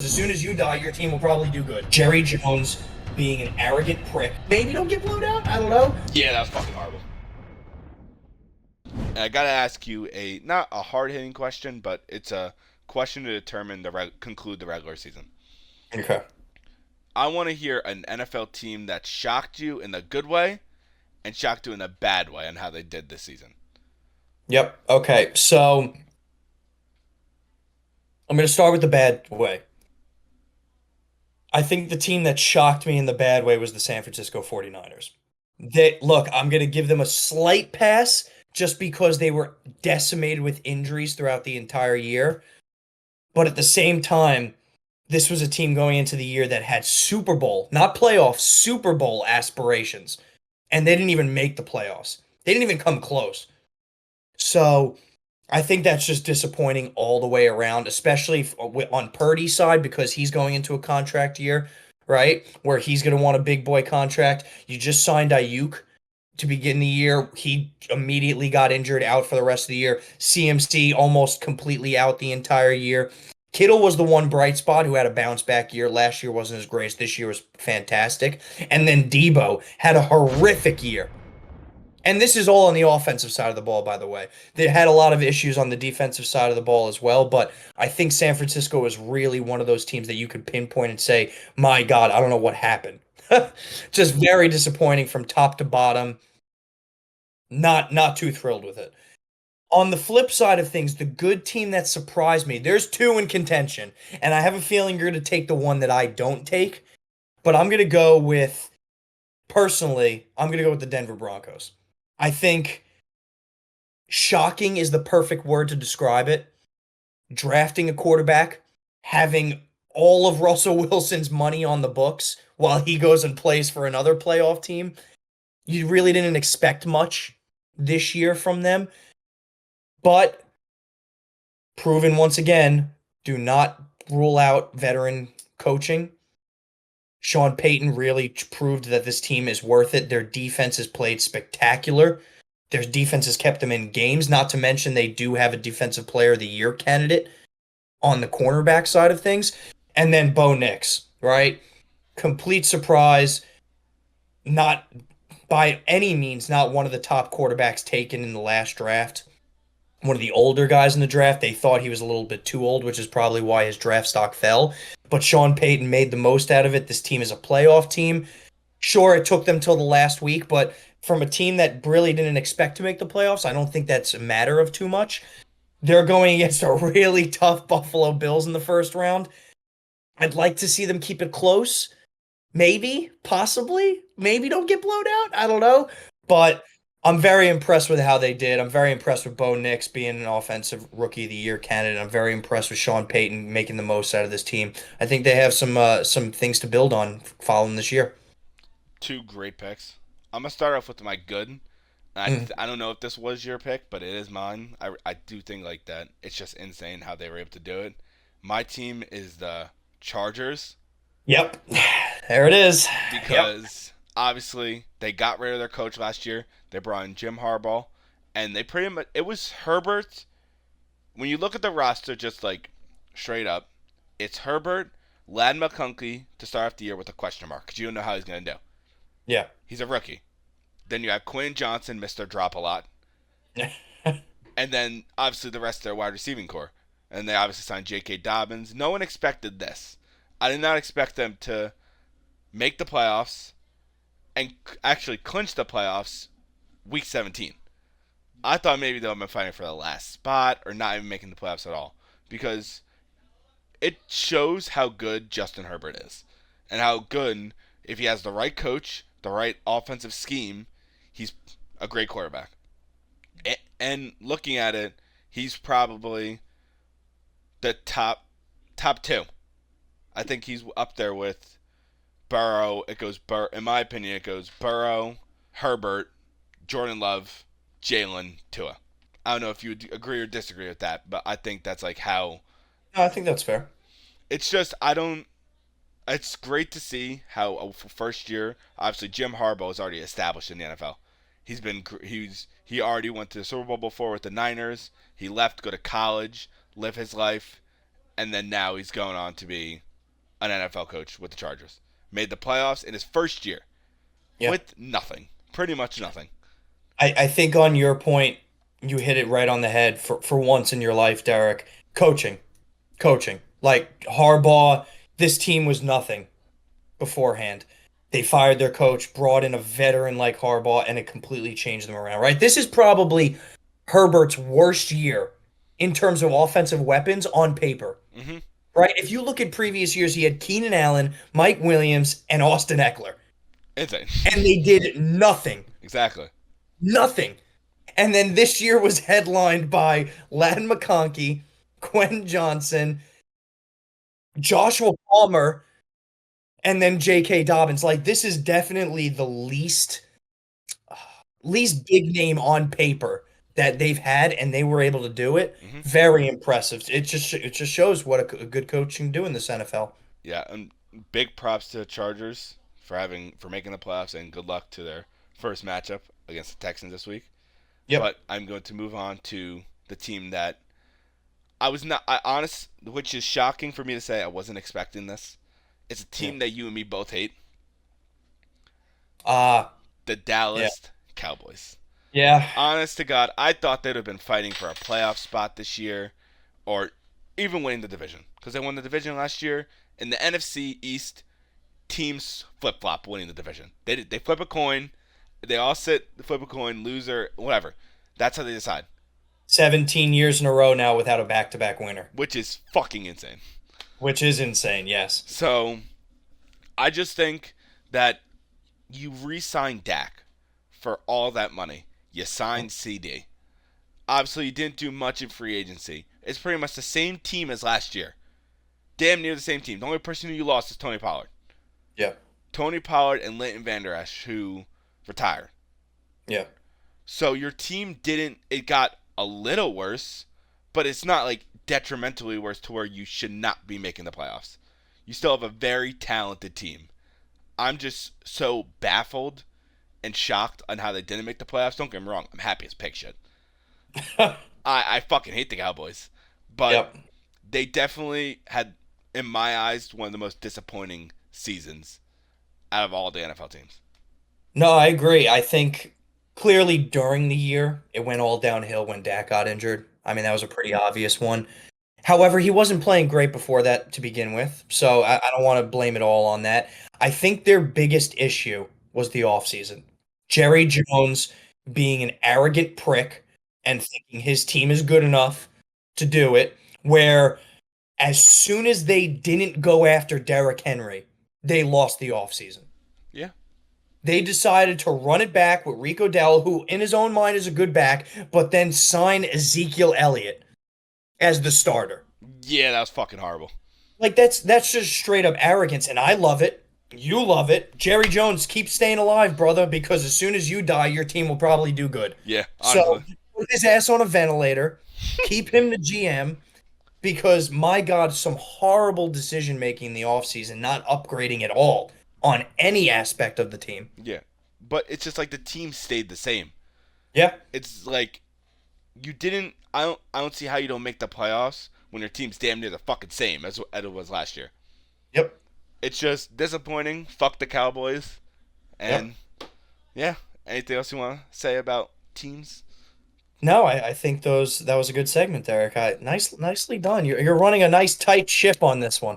As soon as you die, your team will probably do good. Jerry Jones being an arrogant prick. Maybe don't get blown out. I don't know. Yeah, that was fucking horrible. And I gotta ask you a not a hard hitting question, but it's a question to determine conclude the regular season. Okay. I want to hear an NFL team that shocked you in a good way and shocked you in a bad way on how they did this season. Yep. Okay. So I'm going to start with the bad way. I think the team that shocked me in the bad way was the San Francisco 49ers. Look, I'm going to give them a slight pass just because they were decimated with injuries throughout the entire year. But at the same time, this was a team going into the year that had Super Bowl, not playoff, Super Bowl aspirations. And they didn't even make the playoffs. They didn't even come close. So I think that's just disappointing all the way around, especially on Purdy's side because he's going into a contract year, right? Where he's going to want a big boy contract. You just signed Ayuk to begin the year. He immediately got injured, out for the rest of the year. CMC almost completely out the entire year. Kittle was the one bright spot who had a bounce back year. Last year wasn't as great. This year was fantastic. And then Debo had a horrific year. And this is all on the offensive side of the ball, by the way. They had a lot of issues on the defensive side of the ball as well, but I think San Francisco is really one of those teams that you could pinpoint and say, my God, I don't know what happened. Just very disappointing from top to bottom. Not too thrilled with it. On the flip side of things, the good team that surprised me, there's two in contention, and I have a feeling you're going to take the one that I don't take, but I'm going to go with, personally, I'm going to go with the Denver Broncos. I think shocking is the perfect word to describe it. Drafting a quarterback, having all of Russell Wilson's money on the books while he goes and plays for another playoff team. You really didn't expect much this year from them, but proven once again, do not rule out veteran coaching. Sean Payton really proved that this team is worth it. Their defense has played spectacular. Their defense has kept them in games, not to mention they do have a defensive player of the year candidate on the cornerback side of things. And then Bo Nix, right? Complete surprise. Not by any means, not one of the top quarterbacks taken in the last draft. One of the older guys in the draft. They thought he was a little bit too old, which is probably why his draft stock fell. But Sean Payton made the most out of it. This team is a playoff team. Sure, it took them till the last week, but from a team that really didn't expect to make the playoffs, I don't think that's a matter of too much. They're going against a really tough Buffalo Bills in the first round. I'd like to see them keep it close. Maybe, possibly, maybe don't get blown out. I don't know. But I'm very impressed with how they did. I'm very impressed with Bo Nix being an offensive rookie of the year candidate. I'm very impressed with Sean Payton making the most out of this team. I think they have some things to build on following this year. Two great picks. I'm gonna start off with my good. Mm. I don't know if this was your pick, but it is mine. I do think like that. It's just insane how they were able to do it. My team is the Chargers Yep. There it is. Yep. because obviously they got rid of their coach last year. They brought in Jim Harbaugh, and they pretty much it was Herbert. When you look at the roster, just like straight up, it's Herbert, Lad McConkey to start off the year with a question mark because you don't know how he's gonna do. Yeah. He's a rookie. Then you have Quinn Johnson, Mister Drop a Lot, and then obviously the rest of their wide receiving core. And they obviously signed J.K. Dobbins. No one expected this. I did not expect them to make the playoffs and actually clinch the playoffs week 17. I thought maybe they would have been fighting for the last spot or not even making the playoffs at all because it shows how good Justin Herbert is and how good, if he has the right coach, the right offensive scheme, he's a great quarterback. And looking at it, he's probably the top two. I think he's up there with Burrow. It goes in my opinion, it goes Burrow, Herbert, Jordan Love, Jalen, Tua. I don't know if you would agree or disagree with that, but I think that's like how No, I think that's fair. it's just I don't. It's great to see how for first year, obviously Jim Harbaugh is already established in the NFL. He already went to the Super Bowl before with the Niners. He left, go to college, live his life, and then now he's going on to be an NFL coach with the Chargers. Made the playoffs in his first year Yeah. with nothing, pretty much nothing. I think on your point, you hit it right on the head for once in your life, Derek. Coaching. Coaching. Like Harbaugh, this team was nothing beforehand. They fired their coach, brought in a veteran like Harbaugh, and it completely changed them around, right? This is probably Herbert's worst year in terms of offensive weapons on paper, Hmm. right? If you look at previous years, he had Keenan Allen, Mike Williams, and Austin Eckler, Insane. and they did nothing. Exactly. Nothing. And then this year was headlined by Ladd McConkey, Quentin Johnson, Joshua Palmer, and then J.K. Dobbins. Like this is definitely the least big name on paper that they've had, and they were able to do it. Hmm. Very impressive. It just shows what a good coach can do in this NFL. Yeah, and big props to the Chargers for making the playoffs, and good luck to their first matchup against the Texans this week. Yep. But I'm going to move on to the team that I was not which is shocking for me to say. I wasn't expecting this. It's a team Yeah. that you and me both hate, Uh the yeah. Dallas Cowboys. Yeah. Honest to God, I thought they'd have been fighting for a playoff spot this year, or even winning the division, because they won the division last year. In the NFC East, teams flip flop winning the division. They flip a coin. They all flip a coin, loser, whatever. That's how they decide, 17 years in a row now without a back-to-back winner, which is fucking insane. which is insane. Yes. So I just think that you re-signed Dak for all that money. You signed CD. Obviously, you didn't do much in free agency. It's pretty much the same team as last year. Damn near the same team. The only person who you lost is Tony Pollard. Yeah. Tony Pollard and Leighton Vander Esch, who retired. Yeah. So your team didn't. It got a little worse, but it's not like detrimentally worse to where you should not be making the playoffs. You still have a very talented team. I'm just so baffled and shocked on how they didn't make the playoffs. Don't get me wrong. I'm happy as pig shit. I fucking hate the Cowboys, but Yep. they definitely had, in my eyes, one of the most disappointing seasons out of all the NFL teams. No, I agree. I think clearly during the year, it went all downhill when Dak got injured. I mean, that was a pretty obvious one. However, he wasn't playing great before that to begin with, so I don't want to blame it all on that. I think their biggest issue was the offseason. Jerry Jones being an arrogant prick and thinking his team is good enough to do it, where as soon as they didn't go after Derrick Henry, they lost the offseason. Yeah. They decided to run it back with Rico Dell, who in his own mind is a good back, but then sign Ezekiel Elliott as the starter. Yeah, that was fucking horrible. Like that's just straight up arrogance, and I love it. You love it. Jerry Jones, keep staying alive, brother, because as soon as you die, your team will probably do good. Yeah, So honestly. put his ass on a ventilator, keep him the GM, because my God, some horrible decision making in the offseason, not upgrading at all on any aspect of the team. Yeah. But it's just like the team stayed the same. Yeah. It's like you didn't I don't see how you don't make the playoffs when your team's damn near the fucking same as it was last year. Yep. It's just disappointing. Fuck the Cowboys. Yep. And yeah, anything else you want to say about teams? No, I think that was a good segment, Derek. Nicely done. You're running a nice tight ship on this one.